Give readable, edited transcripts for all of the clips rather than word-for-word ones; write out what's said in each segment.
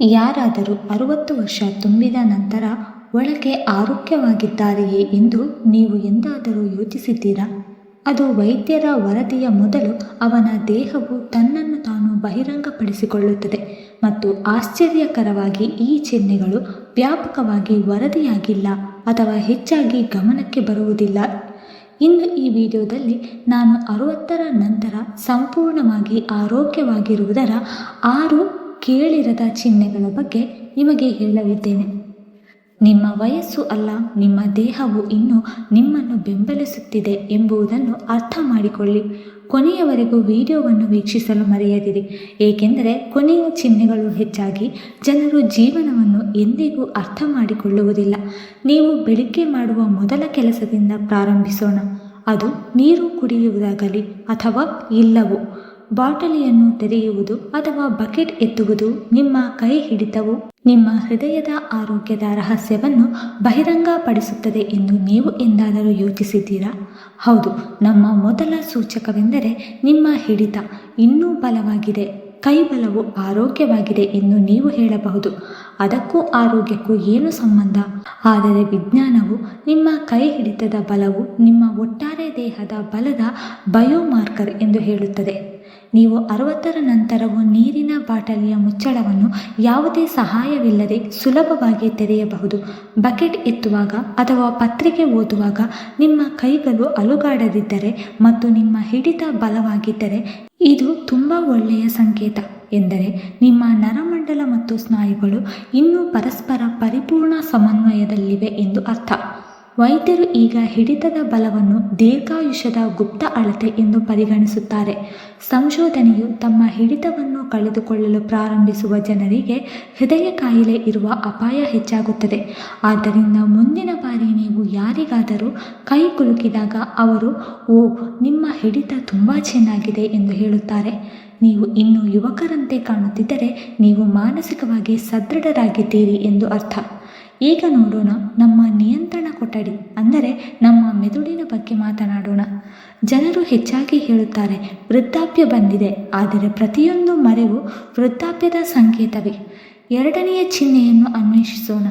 ಯಾರಾದರೂ 60 ವರ್ಷ ತುಂಬಿದ ನಂತರ ಒಳಗೆ ಆರೋಗ್ಯವಾಗಿದ್ದಾರೆಯೇ ಎಂದು ನೀವು ಎಂದಾದರೂ ಯೋಚಿಸಿದ್ದೀರಾ? ಅದು ವೈದ್ಯರ ವರದಿಯ ಮೊದಲು ಅವನ ದೇಹವು ತನ್ನನ್ನು ತಾನು ಬಹಿರಂಗಪಡಿಸಿಕೊಳ್ಳುತ್ತದೆ ಮತ್ತು ಆಶ್ಚರ್ಯಕರವಾಗಿ ಈ ಚಿಹ್ನೆಗಳು ವ್ಯಾಪಕವಾಗಿ ವರದಿಯಾಗಿಲ್ಲ ಅಥವಾ ಹೆಚ್ಚಾಗಿ ಗಮನಕ್ಕೆ ಬರುವುದಿಲ್ಲ. ಇನ್ನು ಈ ವಿಡಿಯೋದಲ್ಲಿ ನಾನು 60ರ ನಂತರ ಸಂಪೂರ್ಣವಾಗಿ ಆರೋಗ್ಯವಾಗಿರುವುದರ 6 ಕೇಳಿರದ ಚಿಹ್ನೆಗಳ ಬಗ್ಗೆ ನಿಮಗೆ ಹೇಳಲಿದ್ದೇನೆ. ನಿಮ್ಮ ವಯಸ್ಸು ಅಲ್ಲ, ನಿಮ್ಮ ದೇಹವು ಇನ್ನೂ ನಿಮ್ಮನ್ನು ಬೆಂಬಲಿಸುತ್ತಿದೆ ಎಂಬುದನ್ನು ಅರ್ಥ ಮಾಡಿಕೊಳ್ಳಿ. ಕೊನೆಯವರೆಗೂ ವಿಡಿಯೋವನ್ನು ವೀಕ್ಷಿಸಲು ಮರೆಯದಿರಿ, ಏಕೆಂದರೆ ಕೊನೆಯ ಚಿಹ್ನೆಗಳು ಹೆಚ್ಚಾಗಿ ಜನರು ಜೀವನವನ್ನು ಎಂದಿಗೂ ಅರ್ಥ ಮಾಡಿಕೊಳ್ಳುವುದಿಲ್ಲ. ನೀವು ಬೆಳಿಗ್ಗೆ ಮಾಡುವ ಮೊದಲ ಕೆಲಸದಿಂದ ಪ್ರಾರಂಭಿಸೋಣ. ಅದು ನೀರು ಕುಡಿಯುವುದಾಗಲಿ ಅಥವಾ ಇಲ್ಲವೋ, ಬಾಟಲಿಯನ್ನು ತೆರೆಯುವುದು ಅಥವಾ ಬಕೆಟ್ ಎತ್ತುವುದು, ನಿಮ್ಮ ಕೈ ಹಿಡಿತವು ನಿಮ್ಮ ಹೃದಯದ ಆರೋಗ್ಯದ ರಹಸ್ಯವನ್ನು ಬಹಿರಂಗಪಡಿಸುತ್ತದೆ ಎಂದು ನೀವು ಎಂದಾದರೂ ಯೋಚಿಸಿದ್ದೀರಾ? ಹೌದು, ನಮ್ಮ ಮೊದಲ ಸೂಚಕವೆಂದರೆ ನಿಮ್ಮ ಹಿಡಿತ ಇನ್ನೂ ಬಲವಾಗಿದೆ, ಕೈಬಲವು ಆರೋಗ್ಯವಾಗಿದೆ ಎಂದು ನೀವು ಹೇಳಬಹುದು. ಅದಕ್ಕೂ ಆರೋಗ್ಯಕ್ಕೂ ಏನು ಸಂಬಂಧ? ಆದರೆ ವಿಜ್ಞಾನವು ನಿಮ್ಮ ಕೈ ಹಿಡಿತದ ಬಲವು ನಿಮ್ಮ ಒಟ್ಟಾರೆ ದೇಹದ ಬಲದ ಬಯೋಮಾರ್ಕರ್ ಎಂದು ಹೇಳುತ್ತದೆ. ನೀವು 60ರ ನಂತರವೂ ನೀರಿನ ಬಾಟಲಿಯ ಮುಚ್ಚಳವನ್ನು ಯಾವುದೇ ಸಹಾಯವಿಲ್ಲದೆ ಸುಲಭವಾಗಿ ತೆರೆಯಬಹುದು. ಬಕೆಟ್ ಎತ್ತುವಾಗ ಅಥವಾ ಪತ್ರಿಕೆ ಓದುವಾಗ ನಿಮ್ಮ ಕೈಗಳು ಅಲುಗಾಡದಿದ್ದರೆ ಮತ್ತು ನಿಮ್ಮ ಹಿಡಿತ ಬಲವಾಗಿದ್ದರೆ ಇದು ತುಂಬ ಒಳ್ಳೆಯ ಸಂಕೇತ. ಎಂದರೆ ನಿಮ್ಮ ನರಮಂಡಲ ಮತ್ತು ಸ್ನಾಯುಗಳು ಇನ್ನೂ ಪರಸ್ಪರ ಪರಿಪೂರ್ಣ ಸಮನ್ವಯದಲ್ಲಿವೆ ಎಂದು ಅರ್ಥ. ವೈದ್ಯರು ಈಗ ಹಿಡಿತದ ಬಲವನ್ನು ದೀರ್ಘಾಯುಷ್ಯದ ಗುಪ್ತ ಅಳತೆ ಎಂದು ಪರಿಗಣಿಸುತ್ತಾರೆ. ಸಂಶೋಧನೆಯು ತಮ್ಮ ಹಿಡಿತವನ್ನು ಕಳೆದುಕೊಳ್ಳಲು ಪ್ರಾರಂಭಿಸುವ ಜನರಿಗೆ ಹೃದಯ ಕಾಯಿಲೆ ಇರುವ ಅಪಾಯ ಹೆಚ್ಚಾಗುತ್ತದೆ. ಆದ್ದರಿಂದ ಮುಂದಿನ ಬಾರಿ ನೀವು ಯಾರಿಗಾದರೂ ಕೈ ಕುಲುಕಿದಾಗ ಅವರು "ಓ, ನಿಮ್ಮ ಹಿಡಿತ ತುಂಬ ಚೆನ್ನಾಗಿದೆ" ಎಂದು ಹೇಳುತ್ತಾರೆ. ನೀವು ಇನ್ನೂ ಯುವಕರಂತೆ ಕಾಣುತ್ತಿದ್ದರೆ ನೀವು ಮಾನಸಿಕವಾಗಿ ಸದೃಢರಾಗಿದ್ದೀರಿ ಎಂದು ಅರ್ಥ. ಈಗ ನೋಡೋಣ ನಮ್ಮ ನಿಯಂತ್ರಣ ಕೊಠಡಿ ಅಂದರೆ ನಮ್ಮ ಮೆದುಳಿನ ಬಗ್ಗೆ ಮಾತನಾಡೋಣ. ಜನರು ಹೆಚ್ಚಾಗಿ ಹೇಳುತ್ತಾರೆ, ವೃದ್ಧಾಪ್ಯ ಬಂದಿದೆ. ಆದರೆ ಪ್ರತಿಯೊಂದು ಮರೆವು ವೃದ್ಧಾಪ್ಯದ ಸಂಕೇತವೇ. 2ನೆಯ ಚಿಹ್ನೆಯನ್ನು ಅನ್ವೇಷಿಸೋಣ.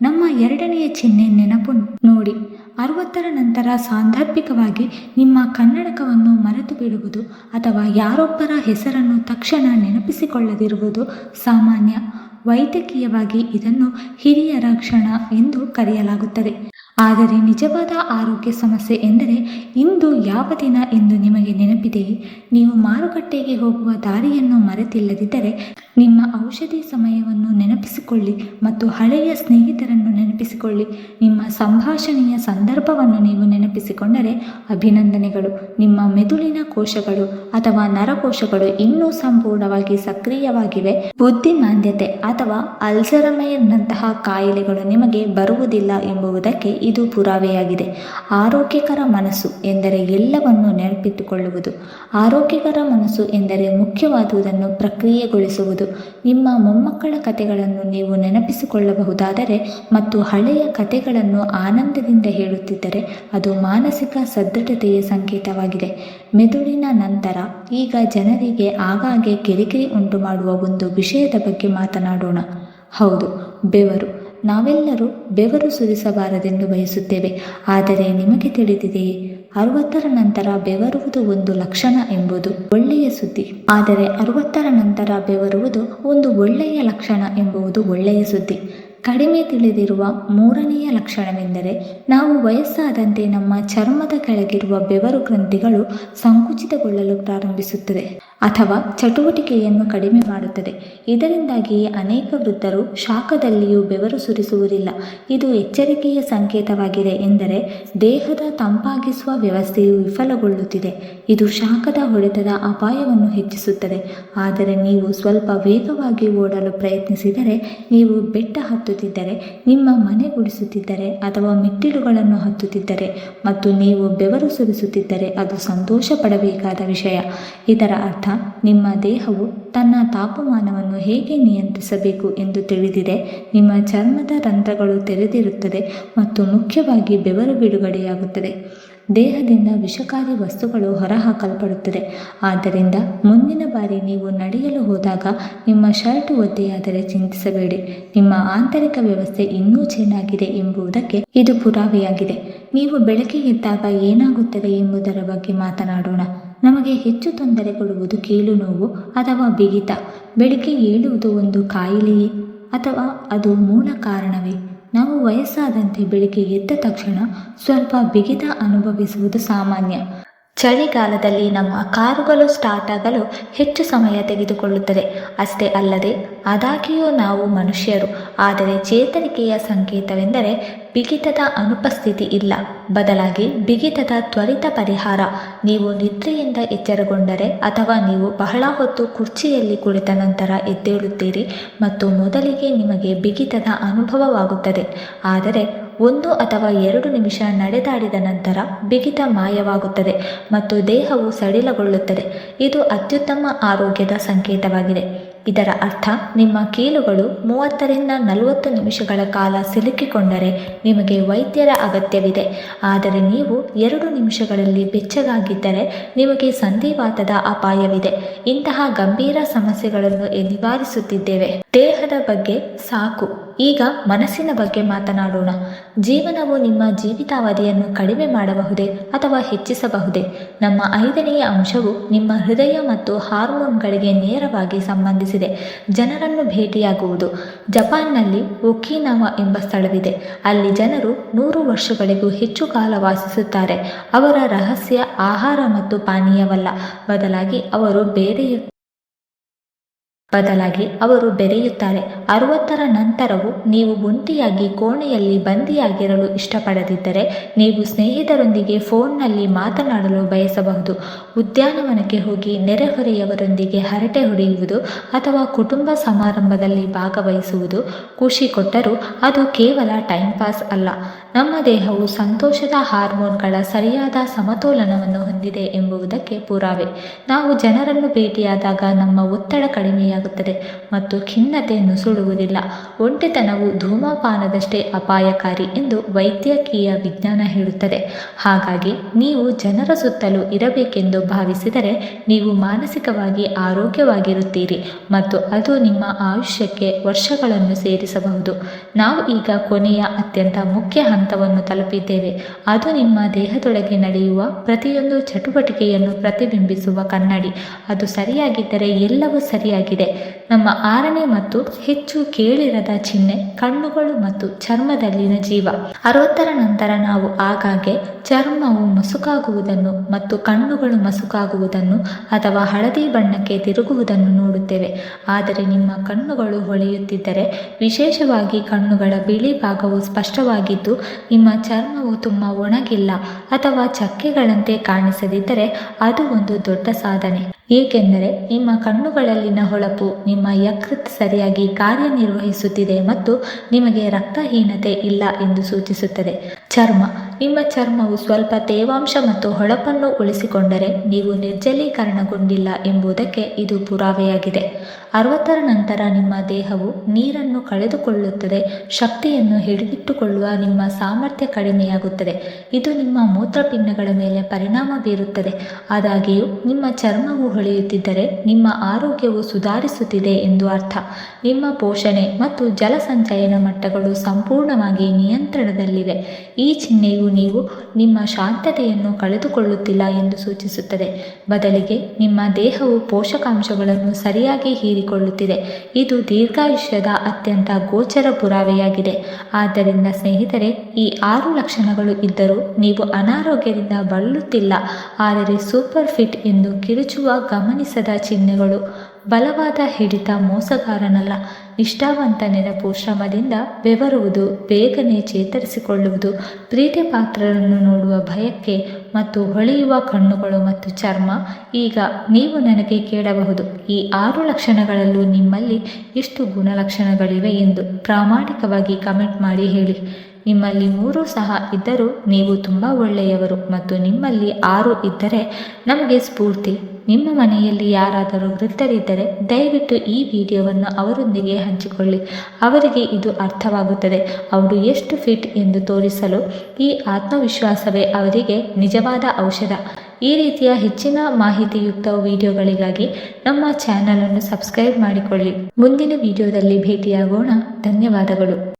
ನಮ್ಮ 2ನೆಯ ಚಿಹ್ನೆ ನೆನಪು ನೋಡಿ. 60ರ ನಂತರ ಸಾಂದರ್ಭಿಕವಾಗಿ ನಿಮ್ಮ ಕನ್ನಡಕವನ್ನು ಮರೆತು ಬಿಡುವುದು ಅಥವಾ ಯಾರೊಬ್ಬರ ಹೆಸರನ್ನು ತಕ್ಷಣ ನೆನಪಿಸಿಕೊಳ್ಳದಿರುವುದು ಸಾಮಾನ್ಯ. ವೈದ್ಯಕೀಯವಾಗಿ ಇದನ್ನು ಹಿರಿಯರ ಕ್ಷಣ ಎಂದು ಕರೆಯಲಾಗುತ್ತದೆ. ಆದರೆ ನಿಜವಾದ ಆರೋಗ್ಯ ಸಮಸ್ಯೆ ಎಂದರೆ ಇಂದು ಯಾವ ದಿನ ಎಂದು ನಿಮಗೆ ನೆನಪಿದೆಯೇ? ನೀವು ಮಾರುಕಟ್ಟೆಗೆ ಹೋಗುವ ದಾರಿಯನ್ನು ಮರೆತಿಲ್ಲದಿದ್ದರೆ ನಿಮ್ಮ ಔಷಧಿ ಸಮಯವನ್ನು ನೆನಪಿಸಿಕೊಳ್ಳಿ ಮತ್ತು ಹಳೆಯ ಸ್ನೇಹಿತರನ್ನು ನೆನಪಿಸಿಕೊಳ್ಳಿ. ನಿಮ್ಮ ಸಂಭಾಷಣೆಯ ಸಂದರ್ಭವನ್ನು ನೀವು ನೆನಪಿಸಿಕೊಂಡರೆ ಅಭಿನಂದನೆಗಳು. ನಿಮ್ಮ ಮೆದುಳಿನ ಕೋಶಗಳು ಅಥವಾ ನರಕೋಶಗಳು ಇನ್ನೂ ಸಂಪೂರ್ಣವಾಗಿ ಸಕ್ರಿಯವಾಗಿವೆ. ಬುದ್ಧಿಮಾಂದ್ಯತೆ ಅಥವಾ ಅಲ್ಝೈಮರ್ನಂತಹ ಕಾಯಿಲೆಗಳು ನಿಮಗೆ ಬರುವುದಿಲ್ಲ ಎಂಬುದಕ್ಕೆ ಇದು ಪುರಾವೆಯಾಗಿದೆ. ಆರೋಗ್ಯಕರ ಮನಸ್ಸು ಎಂದರೆ ಎಲ್ಲವನ್ನೂ ನೆನಪಿಟ್ಟುಕೊಳ್ಳುವುದು. ಆರೋಗ್ಯಕರ ಮನಸ್ಸು ಎಂದರೆ ಮುಖ್ಯವಾದುದನ್ನು ಪ್ರಕ್ರಿಯೆಗೊಳಿಸುವುದು. ನಿಮ್ಮ ಮೊಮ್ಮಕ್ಕಳ ಕಥೆಗಳನ್ನು ನೀವು ನೆನಪಿಸಿಕೊಳ್ಳಬಹುದಾದರೆ ಮತ್ತು ಹಳೆಯ ಕಥೆಗಳನ್ನು ಆನಂದದಿಂದ ಹೇಳುತ್ತಿದ್ದರೆ ಅದು ಮಾನಸಿಕ ಸದೃಢತೆಯ ಸಂಕೇತವಾಗಿದೆ. ಮೆದುಳಿನ ನಂತರ ಈಗ ಜನರಿಗೆ ಆಗಾಗ್ಗೆ ಕಿರಿಕಿರಿ ಉಂಟು ಮಾಡುವ ಒಂದು ವಿಷಯದ ಬಗ್ಗೆ ಮಾತನಾಡೋಣ. ಹೌದು, ಬೆವರು. ನಾವೆಲ್ಲರೂ ಬೆವರು ಸುರಿಸಬಾರದೆಂದು ಬಯಸುತ್ತೇವೆ. ಆದರೆ ನಿಮಗೆ ತಿಳಿದಿದೆಯೇ, 60ರ ನಂತರ ಬೆವರುವುದು ಒಂದು ಲಕ್ಷಣ ಎಂಬುದು ಒಳ್ಳೆಯ ಸುದ್ದಿ. ಆದರೆ 60ರ ನಂತರ ಬೆವರುವುದು ಒಂದು ಒಳ್ಳೆಯ ಲಕ್ಷಣ ಎಂಬುದು ಒಳ್ಳೆಯ ಸುದ್ದಿ. ಕಡಿಮೆ ತಿಳಿದಿರುವ 3ನೆಯ ಲಕ್ಷಣವೆಂದರೆ ನಾವು ವಯಸ್ಸಾದಂತೆ ನಮ್ಮ ಚರ್ಮದ ಕೆಳಗಿರುವ ಬೆವರು ಗ್ರಂಥಿಗಳು ಸಂಕುಚಿತಗೊಳ್ಳಲು ಪ್ರಾರಂಭಿಸುತ್ತದೆ ಅಥವಾ ಚಟುವಟಿಕೆಯನ್ನು ಕಡಿಮೆ ಮಾಡುತ್ತದೆ. ಇದರಿಂದಾಗಿಯೇ ಅನೇಕ ವೃದ್ಧರು ಶಾಖದಲ್ಲಿಯೂ ಬೆವರು ಸುರಿಸುವುದಿಲ್ಲ. ಇದು ಎಚ್ಚರಿಕೆಯ ಸಂಕೇತವಾಗಿದೆ. ಎಂದರೆ ದೇಹದ ತಂಪಾಗಿಸುವ ವ್ಯವಸ್ಥೆಯು ವಿಫಲಗೊಳ್ಳುತ್ತಿದೆ. ಇದು ಶಾಖದ ಹೊಡೆತದ ಅಪಾಯವನ್ನು ಹೆಚ್ಚಿಸುತ್ತದೆ. ಆದರೆ ನೀವು ಸ್ವಲ್ಪ ವೇಗವಾಗಿ ಓಡಲು ಪ್ರಯತ್ನಿಸಿದರೆ, ನೀವು ಬೆಟ್ಟ ಹತ್ತುತ್ತಿದ್ದರೆ, ನಿಮ್ಮ ಮನೆ ಗುಡಿಸುತ್ತಿದ್ದರೆ ಅಥವಾ ಮೆಟ್ಟಿಲುಗಳನ್ನು ಹತ್ತುತ್ತಿದ್ದರೆ ಮತ್ತು ನೀವು ಬೆವರು ಸುರಿಸುತ್ತಿದ್ದರೆ ಅದು ಸಂತೋಷ ಪಡಬೇಕಾದ ವಿಷಯ. ಇದರ ಅರ್ಥ ನಿಮ್ಮ ದೇಹವು ತನ್ನ ತಾಪಮಾನವನ್ನು ಹೇಗೆ ನಿಯಂತ್ರಿಸಬೇಕು ಎಂದು ತಿಳಿದಿದೆ. ನಿಮ್ಮ ಚರ್ಮದ ರಂಧ್ರಗಳು ತೆರೆದಿರುತ್ತದೆ ಮತ್ತು ಮುಖ್ಯವಾಗಿ ಬೆವರು ಬಿಡುಗಡೆಯಾಗುತ್ತದೆ. ದೇಹದಿಂದ ವಿಷಕಾರಿ ವಸ್ತುಗಳು ಹೊರಹಾಕಲ್ಪಡುತ್ತದೆ. ಆದ್ದರಿಂದ ಮುಂದಿನ ಬಾರಿ ನೀವು ನಡೆಯಲು ಹೋದಾಗ ನಿಮ್ಮ ಶರ್ಟ್ ಒದ್ದೆಯಾದರೆ ಚಿಂತಿಸಬೇಡಿ. ನಿಮ್ಮ ಆಂತರಿಕ ವ್ಯವಸ್ಥೆ ಇನ್ನೂ ಚೆನ್ನಾಗಿದೆ ಎಂಬುದಕ್ಕೆ ಇದು ಪುರಾವೆಯಾಗಿದೆ. ನೀವು ಬೆಳಗ್ಗೆ ಎದ್ದಾಗ ಏನಾಗುತ್ತದೆ ಎಂಬುದರ ಬಗ್ಗೆ ಮಾತನಾಡೋಣ. ನಮಗೆ ಹೆಚ್ಚು ತೊಂದರೆ ಕೊಡುವುದು ಕೀಲು ನೋವು ಅಥವಾ ಬಿಗಿತ. ಬೆಳಿಗ್ಗೆ ಏಳುವುದು ಒಂದು ಕಾಯಿಲೆಯೇ ಅಥವಾ ಅದು ಮೂಲ ಕಾರಣವೇ? ನಾವು ವಯಸ್ಸಾದಂತೆ ಬೆಳಿಗ್ಗೆ ಎದ್ದ ತಕ್ಷಣ ಸ್ವಲ್ಪ ಬಿಗಿತ ಅನುಭವಿಸುವುದು ಸಾಮಾನ್ಯ. ಚಳಿಗಾಲದಲ್ಲಿ ನಮ್ಮ ಕಾರುಗಳು ಸ್ಟಾರ್ಟ್ ಆಗಲು ಹೆಚ್ಚು ಸಮಯ ತೆಗೆದುಕೊಳ್ಳುತ್ತದೆ. ಅಷ್ಟೇ ಅಲ್ಲದೆ ಆದಾಗ್ಯೂ ನಾವು ಮನುಷ್ಯರು. ಆದರೆ ಚೇತರಿಕೆಯ ಸಂಕೇತವೆಂದರೆ ಬಿಗಿತದ ಅನುಪಸ್ಥಿತಿ ಇಲ್ಲ, ಬದಲಾಗಿ ಬಿಗಿತದ ತ್ವರಿತ ಪರಿಹಾರ. ನೀವು ನಿದ್ರೆಯಿಂದ ಎಚ್ಚರಗೊಂಡರೆ ಅಥವಾ ನೀವು ಬಹಳ ಹೊತ್ತು ಕುರ್ಚಿಯಲ್ಲಿ ಕುಳಿತ ನಂತರ ಎದ್ದೇಳುತ್ತೀರಿ ಮತ್ತು ಮೊದಲಿಗೆ ನಿಮಗೆ ಬಿಗಿತದ ಅನುಭವವಾಗುತ್ತದೆ. ಆದರೆ 1 ಅಥವಾ 2 ನಿಮಿಷ ನಡೆದಾಡಿದ ನಂತರ ಬಿಗಿತ ಮಾಯವಾಗುತ್ತದೆ ಮತ್ತು ದೇಹವು ಸಡಿಲಗೊಳ್ಳುತ್ತದೆ. ಇದು ಅತ್ಯುತ್ತಮ ಆರೋಗ್ಯದ ಸಂಕೇತವಾಗಿದೆ. ಇದರ ಅರ್ಥ ನಿಮ್ಮ ಕೀಲುಗಳು 30ರಿಂದ 40 ನಿಮಿಷಗಳ ಕಾಲ ಸಿಲುಕಿಕೊಂಡರೆ ನಿಮಗೆ ವೈದ್ಯರ ಅಗತ್ಯವಿದೆ. ಆದರೆ ನೀವು 2 ನಿಮಿಷಗಳಲ್ಲಿ ಬೆಚ್ಚಗಾಗಿದ್ದರೆ ನಿಮಗೆ ಸಂಧಿವಾತದ ಅಪಾಯವಿದೆ. ಇಂತಹ ಗಂಭೀರ ಸಮಸ್ಯೆಗಳನ್ನು ನಿವಾರಿಸುತ್ತಿದ್ದೇವೆ. ದೇಹದ ಬಗ್ಗೆ ಸಾಕು. ಈಗ ಮನಸ್ಸಿನ ಬಗ್ಗೆ ಮಾತನಾಡೋಣ. ಜೀವನವು ನಿಮ್ಮ ಜೀವಿತಾವಧಿಯನ್ನು ಕಡಿಮೆ ಮಾಡಬಹುದೇ ಅಥವಾ ಹೆಚ್ಚಿಸಬಹುದೇ? ನಮ್ಮ 5ನೇ ಅಂಶವು ನಿಮ್ಮ ಹೃದಯ ಮತ್ತು ಹಾರ್ಮೋನ್ಗಳಿಗೆ ನೇರವಾಗಿ ಸಂಬಂಧಿಸಿದೆ. ಜನರನ್ನು ಭೇಟಿಯಾಗುವುದು. ಜಪಾನ್ನಲ್ಲಿ ಒಕಿನಾವಾ ಎಂಬ ಸ್ಥಳವಿದೆ. ಅಲ್ಲಿ ಜನರು 100 ವರ್ಷಗಳಿಗೂ ಹೆಚ್ಚು ಕಾಲ ವಾಸಿಸುತ್ತಾರೆ. ಅವರ ರಹಸ್ಯ ಆಹಾರ ಮತ್ತು ಪಾನೀಯವಲ್ಲ, ಬದಲಾಗಿ ಅವರು ಬೆರೆಯುತ್ತಾರೆ. 60ರ ನಂತರವೂ ನೀವು ಒಂಟಿಯಾಗಿ ಕೋಣೆಯಲ್ಲಿ ಬಂದಿಯಾಗಿರಲು ಇಷ್ಟಪಡದಿದ್ದರೆ ನೀವು ಸ್ನೇಹಿತರೊಂದಿಗೆ ಫೋನ್ನಲ್ಲಿ ಮಾತನಾಡಲು ಬಯಸಬಹುದು. ಉದ್ಯಾನವನಕ್ಕೆ ಹೋಗಿ ನೆರೆಹೊರೆಯವರೊಂದಿಗೆ ಹರಟೆ ಹೊಡೆಯುವುದು ಅಥವಾ ಕುಟುಂಬ ಸಮಾರಂಭದಲ್ಲಿ ಭಾಗವಹಿಸುವುದು ಖುಷಿ ಕೊಟ್ಟರೂ ಅದು ಕೇವಲ ಟೈಮ್ ಪಾಸ್ ಅಲ್ಲ. ನಮ್ಮ ದೇಹವು ಸಂತೋಷದ ಹಾರ್ಮೋನ್ಗಳ ಸರಿಯಾದ ಸಮತೋಲನವನ್ನು ಹೊಂದಿದೆ ಎಂಬುದಕ್ಕೆ ಪುರಾವೆ. ನಾವು ಜನರನ್ನು ಭೇಟಿಯಾದಾಗ ನಮ್ಮ ಒತ್ತಡ ಕಡಿಮೆಯಾಗುತ್ತದೆ ಮತ್ತು ಖಿನ್ನತೆ ನುಸುಳುವುದಿಲ್ಲ. ಒಂಟಿತನವು ಧೂಮಪಾನದಷ್ಟೇ ಅಪಾಯಕಾರಿ ಎಂದು ವೈದ್ಯಕೀಯ ವಿಜ್ಞಾನ ಹೇಳುತ್ತದೆ. ಹಾಗಾಗಿ ನೀವು ಜನರ ಸುತ್ತಲೂ ಇರಬೇಕೆಂದು ಭಾವಿಸಿದರೆ ನೀವು ಮಾನಸಿಕವಾಗಿ ಆರೋಗ್ಯವಾಗಿರುತ್ತೀರಿ ಮತ್ತು ಅದು ನಿಮ್ಮ ಆಯುಷ್ಯಕ್ಕೆ ವರ್ಷಗಳನ್ನು ಸೇರಿಸಬಹುದು. ನಾವು ಈಗ ಕೊನೆಯ ಅತ್ಯಂತ ಮುಖ್ಯ ಹಂತವನ್ನು ತಲುಪಿದ್ದೇವೆ. ಅದು ನಿಮ್ಮ ದೇಹದೊಳಗೆ ನಡೆಯುವ ಪ್ರತಿಯೊಂದು ಚಟುವಟಿಕೆಯನ್ನು ಪ್ರತಿಬಿಂಬಿಸುವ ಕನ್ನಡಿ. ಅದು ಸರಿಯಾಗಿದ್ದರೆ ಎಲ್ಲವೂ ಸರಿಯಾಗಿದೆ. ನಮ್ಮ 6ನೇ ಮತ್ತು ಹೆಚ್ಚು ಕೇಳಿರದ ಚಿಹ್ನೆ ಕಣ್ಣುಗಳು ಮತ್ತು ಚರ್ಮದಲ್ಲಿನ ಜೀವ. 60ರ ನಂತರ ನಾವು ಆಗಾಗ್ಗೆ ಚರ್ಮವು ಮಸುಕಾಗುವುದನ್ನು ಮತ್ತು ಕಣ್ಣುಗಳು ಮಸುಕಾಗುವುದನ್ನು ಅಥವಾ ಹಳದಿ ಬಣ್ಣಕ್ಕೆ ತಿರುಗುವುದನ್ನು ನೋಡುತ್ತೇವೆ. ಆದರೆ ನಿಮ್ಮ ಕಣ್ಣುಗಳು ಹೊಳೆಯುತ್ತಿದ್ದರೆ, ವಿಶೇಷವಾಗಿ ಕಣ್ಣುಗಳ ಬಿಳಿ ಭಾಗವು ಸ್ಪಷ್ಟವಾಗಿದ್ದು ನಿಮ್ಮ ಚರ್ಮವು ತುಂಬ ಒಣಗಿಲ್ಲ ಅಥವಾ ಚಕ್ಕೆಗಳಂತೆ ಕಾಣಿಸದಿದ್ದರೆ ಅದು ಒಂದು ದೊಡ್ಡ ಸಾಧನೆ. ಏಕೆಂದರೆ ನಿಮ್ಮ ಕಣ್ಣುಗಳಲ್ಲಿನ ಹೊಳಪು ನಿಮ್ಮ ಯಕೃತ್ ಸರಿಯಾಗಿ ಕಾರ್ಯನಿರ್ವಹಿಸುತ್ತಿದೆ ಮತ್ತು ನಿಮಗೆ ರಕ್ತಹೀನತೆ ಇಲ್ಲ ಎಂದು ಸೂಚಿಸುತ್ತದೆ. ಚರ್ಮ. ನಿಮ್ಮ ಚರ್ಮವು ಸ್ವಲ್ಪ ತೇವಾಂಶ ಮತ್ತು ಹೊಳಪನ್ನು ಉಳಿಸಿಕೊಂಡರೆ ನೀವು ನಿರ್ಜಲೀಕರಣಗೊಂಡಿಲ್ಲ ಎಂಬುದಕ್ಕೆ ಇದು ಪುರಾವೆಯಾಗಿದೆ. 60ರ ನಂತರ ನಿಮ್ಮ ದೇಹವು ನೀರನ್ನು ಕಳೆದುಕೊಳ್ಳುತ್ತದೆ. ಶಕ್ತಿಯನ್ನು ಹಿಡಿದಿಟ್ಟುಕೊಳ್ಳುವ ನಿಮ್ಮ ಸಾಮರ್ಥ್ಯ ಕಡಿಮೆಯಾಗುತ್ತದೆ. ಇದು ನಿಮ್ಮ ಮೂತ್ರಪಿಂಡಗಳ ಮೇಲೆ ಪರಿಣಾಮ ಬೀರುತ್ತದೆ. ಆದಾಗ್ಯೂ ನಿಮ್ಮ ಚರ್ಮವು ಹೊಳೆಯುತ್ತಿದ್ದರೆ ನಿಮ್ಮ ಆರೋಗ್ಯವು ಸುಧಾರಿಸುತ್ತಿದೆ ಎಂದು ಅರ್ಥ. ನಿಮ್ಮ ಪೋಷಣೆ ಮತ್ತು ಜಲಸಂಚಯನ ಮಟ್ಟಗಳು ಸಂಪೂರ್ಣವಾಗಿ ನಿಯಂತ್ರಣದಲ್ಲಿವೆ. ಈ ಚಿಹ್ನೆಯು ನೀವು ನಿಮ್ಮ ಶಾಂತತೆಯನ್ನು ಕಳೆದುಕೊಳ್ಳುತ್ತಿಲ್ಲ ಎಂದು ಸೂಚಿಸುತ್ತದೆ. ಬದಲಿಗೆ ನಿಮ್ಮ ದೇಹವು ಪೋಷಕಾಂಶಗಳನ್ನು ಸರಿಯಾಗಿ ಹೀರಿಕೊಳ್ಳುತ್ತಿದೆ. ಇದು ದೀರ್ಘಾಯುಷ್ಯದ ಅತ್ಯಂತ ಗೋಚರ ಪುರಾವೆಯಾಗಿದೆ. ಆದ್ದರಿಂದ ಸ್ನೇಹಿತರೆ, ಈ 6 ಲಕ್ಷಣಗಳು ಇದ್ದರೂ ನೀವು ಅನಾರೋಗ್ಯದಿಂದ ಬಳಲುತ್ತಿಲ್ಲ, ಆದರೆ ಸೂಪರ್ ಫಿಟ್ ಎಂದು ಕಿರುಚುವ ಗಮನಿಸದ ಚಿಹ್ನೆಗಳು. ಬಲವಾದ ಹಿಡಿತ ಮೋಸಗಾರನಲ್ಲ. ನಿಷ್ಠಾವಂತ ನೆನಪು ಶ್ರಮದಿಂದ ಬೆವರುವುದು, ಬೇಗನೆ ಚೇತರಿಸಿಕೊಳ್ಳುವುದು, ಪ್ರೀತಿ ಪಾತ್ರರನ್ನು ನೋಡುವ ಭಯಕ್ಕೆ ಮತ್ತು ಹೊಳೆಯುವ ಕಣ್ಣುಗಳು ಮತ್ತು ಚರ್ಮ. ಈಗ ನೀವು ನನಗೆ ಕೇಳಬಹುದು, ಈ 6 ಲಕ್ಷಣಗಳಲ್ಲೂ ನಿಮ್ಮಲ್ಲಿ ಎಷ್ಟು ಗುಣಲಕ್ಷಣಗಳಿವೆ ಎಂದು ಪ್ರಾಮಾಣಿಕವಾಗಿ ಕಮೆಂಟ್ ಮಾಡಿ ಹೇಳಿ. ನಿಮ್ಮಲ್ಲಿ 3 ಸಹ ಇದ್ದರೂ ನೀವು ತುಂಬ ಒಳ್ಳೆಯವರು ಮತ್ತು ನಿಮ್ಮಲ್ಲಿ 6 ಇದ್ದರೆ ನಮಗೆ ಸ್ಫೂರ್ತಿ. ನಿಮ್ಮ ಮನೆಯಲ್ಲಿ ಯಾರಾದರೂ ವೃದ್ಧರಿದ್ದರೆ ದಯವಿಟ್ಟು ಈ ವಿಡಿಯೋವನ್ನು ಅವರೊಂದಿಗೆ ಹಂಚಿಕೊಳ್ಳಿ. ಅವರಿಗೆ ಇದು ಅರ್ಥವಾಗುತ್ತದೆ. ಅವರು ಎಷ್ಟು ಫಿಟ್ ಎಂದು ತೋರಿಸಲು ಈ ಆತ್ಮವಿಶ್ವಾಸವೇ ಅವರಿಗೆ ನಿಜವಾದ ಔಷಧ. ಈ ರೀತಿಯ ಹೆಚ್ಚಿನ ಮಾಹಿತಿಯುಕ್ತ ವಿಡಿಯೋಗಳಿಗಾಗಿ ನಮ್ಮ ಚಾನಲ್ ಅನ್ನು ಸಬ್ಸ್ಕ್ರೈಬ್ ಮಾಡಿಕೊಳ್ಳಿ. ಮುಂದಿನ ವಿಡಿಯೋದಲ್ಲಿ ಭೇಟಿಯಾಗೋಣ. ಧನ್ಯವಾದಗಳು.